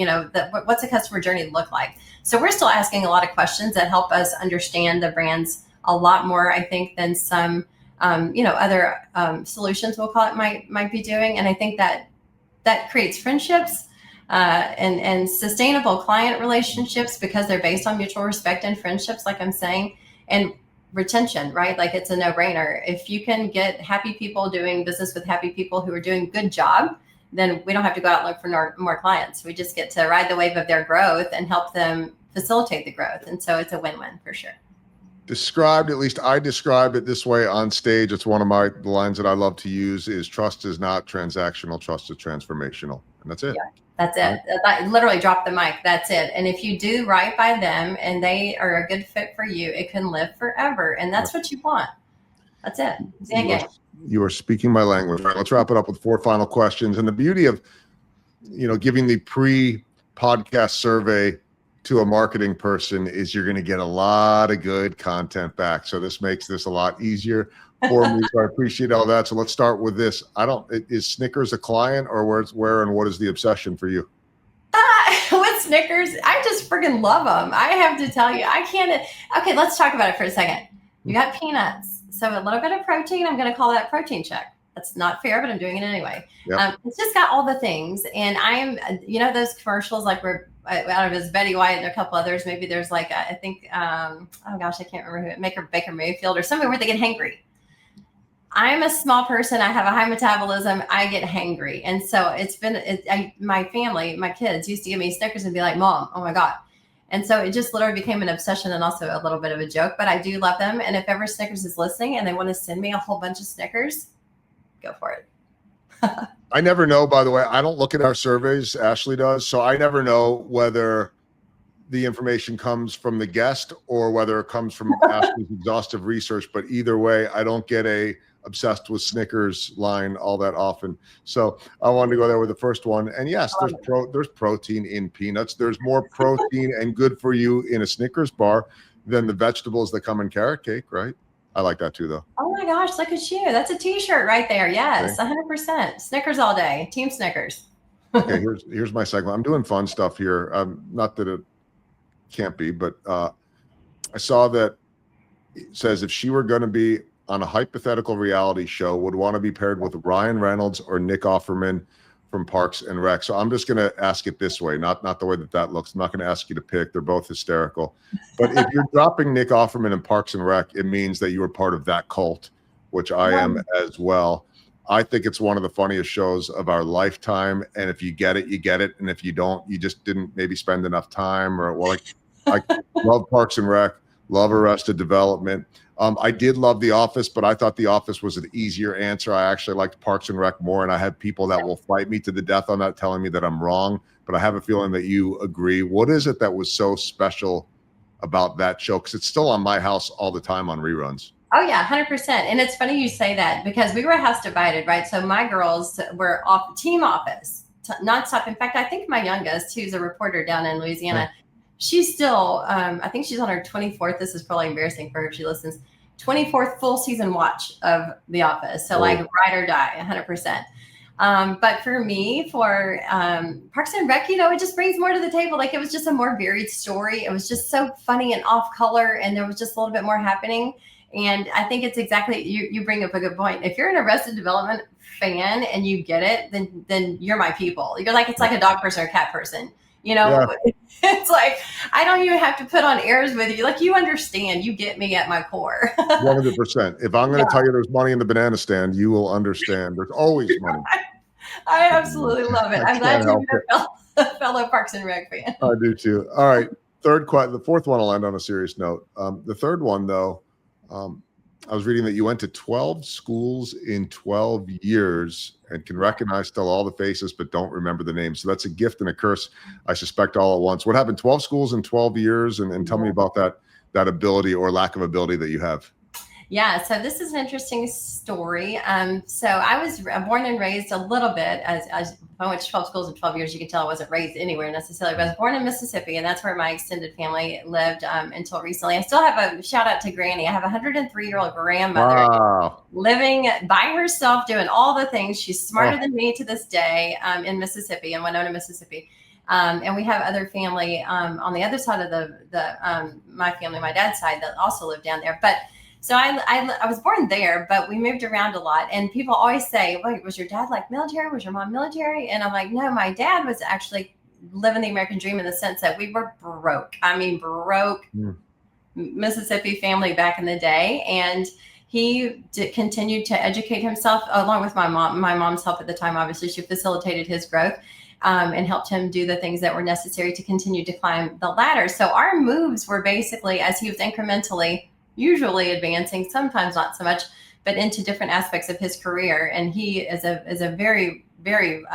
Speaker 3: What's a customer journey look like? So we're still asking a lot of questions that help us understand the brands a lot more, I think, than some, other solutions, we'll call it, might be doing. And I think that creates friendships and sustainable client relationships because they're based on mutual respect and friendships, like I'm saying, and retention, right? Like it's a no-brainer. If you can get happy people doing business with happy people who are doing good job, then we don't have to go out and look for more clients. We just get to ride the wave of their growth and help them facilitate the growth. And so it's a win-win for sure.
Speaker 1: At least I described it this way on stage. It's one of the lines that I love to use is trust is not transactional, trust is transformational. And that's it.
Speaker 3: Yeah, that's it. I literally drop the mic. That's it. And if you do right by them and they are a good fit for you, it can live forever. And that's what you want. That's it.
Speaker 1: You are speaking my language. All right, let's wrap it up with 4 final questions. And the beauty of, giving the pre-podcast survey to a marketing person is you're going to get a lot of good content back. So this makes this a lot easier for me. So I appreciate all that. So let's start with this. Is Snickers a client, or where and what is the obsession for you?
Speaker 3: With Snickers, I just freaking love them. I have to tell you, I can't. Okay, let's talk about it for a second. You got peanuts. So a little bit of protein, I'm going to call that protein check. That's not fair, but I'm doing it anyway. Yep. It's just got all the things. And I am, those commercials like we're out of his Betty White and a couple others. Maybe there's like, I think, I can't remember who, Baker Mayfield or somewhere where they get hangry. I'm a small person. I have a high metabolism. I get hangry. And so my family, my kids used to give me Snickers and be like, Mom, oh my God. And so it just literally became an obsession and also a little bit of a joke, but I do love them. And if ever Snickers is listening and they want to send me a whole bunch of Snickers, go for it.
Speaker 1: I never know, by the way, I don't look at our surveys. Ashley does. So I never know whether the information comes from the guest or whether it comes from Ashley's exhaustive research. But either way, I don't get a obsessed with Snickers line all that often. So I wanted to go there with the first one. And yes, there's protein in peanuts. There's more protein and good for you in a Snickers bar than the vegetables that come in carrot cake, right? I like that too, though.
Speaker 3: Oh my gosh, look at you. That's a t-shirt right there. Yes, 100%. Snickers all day. Team Snickers.
Speaker 1: Okay, here's my segment. I'm doing fun stuff here. Not that it can't be, but I saw that it says if she were going to be on a hypothetical reality show, would want to be paired with Ryan Reynolds or Nick Offerman from Parks and Rec. So I'm just going to ask it this way, not the way that looks. I'm not going to ask you to pick. They're both hysterical. But if you're dropping Nick Offerman in Parks and Rec, it means that you were part of that cult, which I am as well. I think it's one of the funniest shows of our lifetime. And if you get it, you get it. And if you don't, you just didn't maybe spend enough time I love Parks and Rec, love Arrested Development. I did love The Office, but I thought The Office was an easier answer. I actually liked Parks and Rec more, and I have people that will fight me to the death on that, telling me that I'm wrong, but I have a feeling that you agree. What is it that was so special about that show? Because it's still on my house all the time on reruns.
Speaker 3: Oh, yeah, 100%. And it's funny you say that because we were a house divided, right? So my girls were off team Office, nonstop. In fact, I think my youngest, who's a reporter down in Louisiana, she's still, I think she's on her 24th. This is probably embarrassing for her if she listens. 24th full season watch of The Office. So like ride or die, 100%. But for me, for Parks and Rec, it just brings more to the table. Like it was just a more varied story. It was just so funny and off color, and there was just a little bit more happening. And I think it's exactly, you bring up a good point. If you're an Arrested Development fan and you get it, then you're my people. You're like, it's like a dog person or a cat person. It's like, I don't even have to put on airs with you. Like, you understand, you get me at my core.
Speaker 1: 100%. If I'm going to tell you there's money in the banana stand, you will understand. There's always money.
Speaker 3: I absolutely love it. I'm glad you're a fellow Parks and Rec fan.
Speaker 1: I do too. All right. The fourth one will end on a serious note. The third one, though, I was reading that you went to 12 schools in 12 years and can recognize still all the faces, but don't remember the names. So that's a gift and a curse, I suspect, all at once. What happened? 12 schools in 12 years, and tell me about that ability or lack of ability that you have.
Speaker 3: Yeah, so this is an interesting story. So I was born and raised a little bit as I went to 12 schools in 12 years. You can tell I wasn't raised anywhere necessarily, but I was born in Mississippi, and that's where my extended family lived until recently. I still have a shout out to Granny. I have a 103-year-old grandmother
Speaker 1: Wow.
Speaker 3: living by herself, doing all the things. She's smarter than me to this day in Mississippi, in Winona, Mississippi. And we have other family on the other side of my family, my dad's side, that also live down there. But so I was born there, but we moved around a lot. And people always say, wait, was your dad like military? Was your mom military? And I'm like, no, my dad was actually living the American dream in the sense that we were broke. I mean, broke Mississippi family back in the day. And he continued to educate himself along with my mom. My mom's help at the time, obviously, she facilitated his growth and helped him do the things that were necessary to continue to climb the ladder. So our moves were basically as he was incrementally, usually advancing, sometimes not so much, but into different aspects of his career. And he is a very, very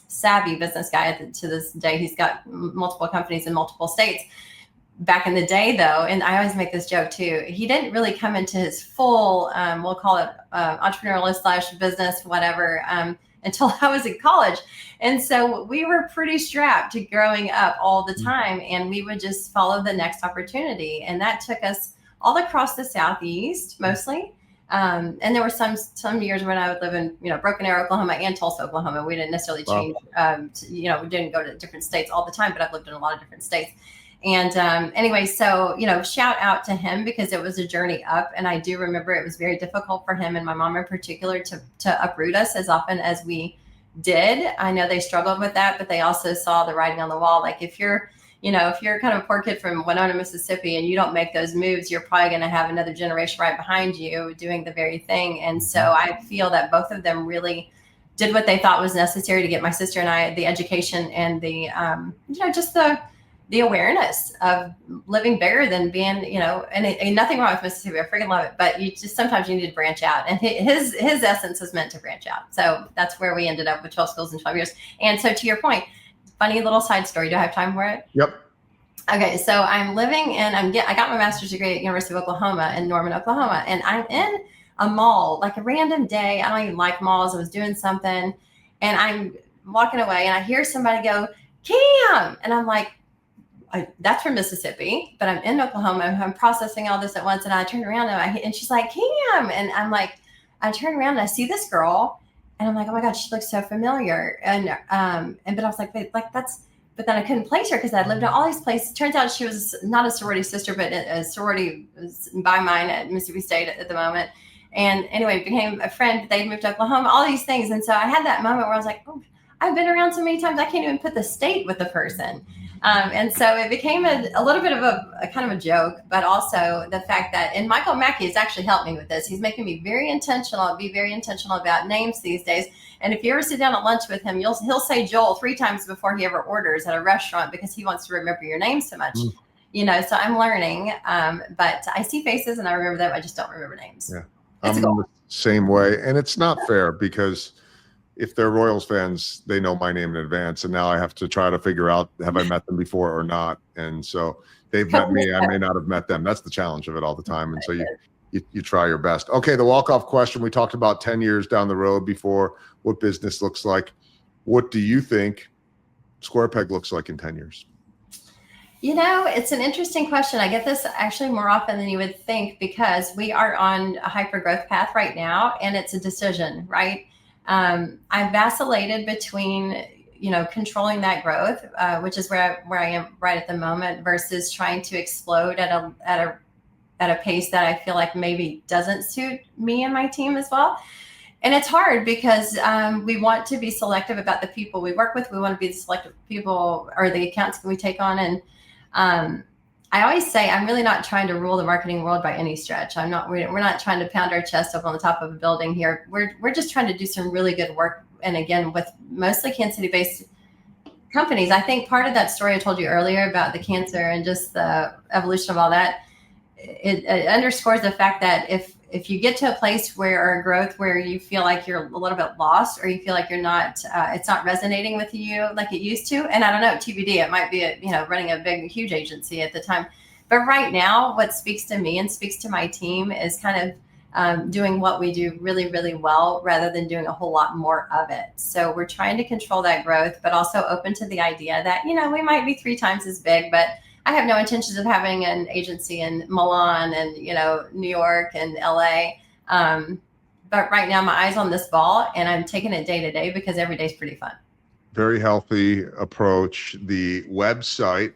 Speaker 3: savvy business guy to this day. He's got multiple companies in multiple states. Back in the day, though, and I always make this joke too, he didn't really come into his full, we'll call it entrepreneurial / business, whatever, until I was in college. And so we were pretty strapped to growing up all the time, and we would just follow the next opportunity. And that took us all across the Southeast, mostly. And there were some years when I would live in, Broken Arrow, Oklahoma, and Tulsa, Oklahoma. We didn't necessarily change, we didn't go to different states all the time, but I've lived in a lot of different states. And anyway, so, shout out to him because it was a journey up. And I do remember it was very difficult for him and my mom in particular to uproot us as often as we did. I know they struggled with that, but they also saw the writing on the wall. Like if you're kind of a poor kid from Winona, Mississippi, and you don't make those moves, you're probably going to have another generation right behind you doing the very thing. And so I feel that both of them really did what they thought was necessary to get my sister and I the education and the, just the awareness of living bigger than being, and nothing wrong with Mississippi. I freaking love it. But sometimes you need to branch out. And his essence was meant to branch out. So that's where we ended up with 12 schools in 12 years. And so to your point, funny little side story. Do I have time for it?
Speaker 1: Yep.
Speaker 3: Okay. So I'm living in, I got my master's degree at University of Oklahoma in Norman, Oklahoma. And I'm in a mall, like a random day. I don't even like malls. I was doing something and I'm walking away and I hear somebody go, Kim. And I'm like, that's from Mississippi, but I'm in Oklahoma. I'm processing all this at once. And I turn around and she's like, Kim. And I'm like, I turn around and I see this girl and I'm like, oh my God, she looks so familiar. But I was like, but then I couldn't place her because I'd lived in all these places. Turns out she was not a sorority sister, but a sorority by mine at Mississippi State at the moment. And anyway, became a friend. They moved to Oklahoma, all these things. And so I had that moment where I was like, oh, I've been around so many times, I can't even put the state with the person. And so it became a little bit of a kind of a joke, but also the fact that, and Michael Mackey has actually helped me with this. He's making me be very intentional about names these days. And if you ever sit down at lunch with him, he'll say Joel 3 times before he ever orders at a restaurant because he wants to remember your name so much. So I'm learning, but I see faces and I remember them. I just don't remember names.
Speaker 1: Yeah, I'm the same way. And it's not fair because if they're Royals fans, they know my name in advance. And now I have to try to figure out, have I met them before or not? And so they've met me. I may not have met them. That's the challenge of it all the time. And so you try your best. Okay, the walk-off question. We talked about 10 years down the road before, what business looks like. What do you think Square Peg looks like in 10 years?
Speaker 3: It's an interesting question. I get this actually more often than you would think because we are on a hyper growth path right now and it's a decision, right? I vacillated between, controlling that growth, which is where I am right at the moment, versus trying to explode at a pace that I feel like maybe doesn't suit me and my team as well. And it's hard because we want to be selective about the people we work with. We want to be the selective people or the accounts that we take on. And I always say I'm really not trying to rule the marketing world by any stretch. We're not trying to pound our chest up on the top of a building here. We're just trying to do some really good work. And again, with mostly Kansas City-based companies, I think part of that story I told you earlier about the cancer and just the evolution of all that, it underscores the fact that if you get to a place where growth where you feel like you're a little bit lost or you feel like you're not, it's not resonating with you like it used to. And I don't know, TBD, it might be running a big, huge agency at the time. But right now, what speaks to me and speaks to my team is kind of doing what we do really, really well rather than doing a whole lot more of it. So we're trying to control that growth, but also open to the idea that, we might be 3 times as big, but I have no intentions of having an agency in Milan and, New York and LA. But right now my eye's on this ball and I'm taking it day to day because every day's pretty fun.
Speaker 1: Very healthy approach. The website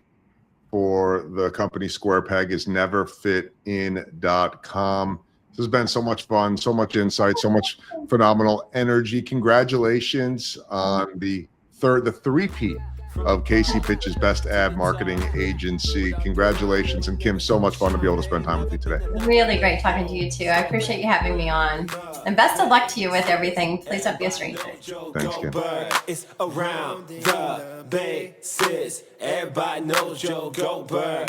Speaker 1: for the company SquarePeg is neverfitin.com. This has been so much fun, so much insight, so much phenomenal energy. Congratulations on the three-peat of Casey Pitch's Best Ad Marketing Agency. Congratulations. And Kim, so much fun to be able to spend time with you today.
Speaker 3: Really great talking to you too. I appreciate you having me on. And best of luck to you with everything. Please don't be a stranger.
Speaker 1: Thanks, Kim.
Speaker 2: It's around the bases. Everybody knows Joe Goldberg.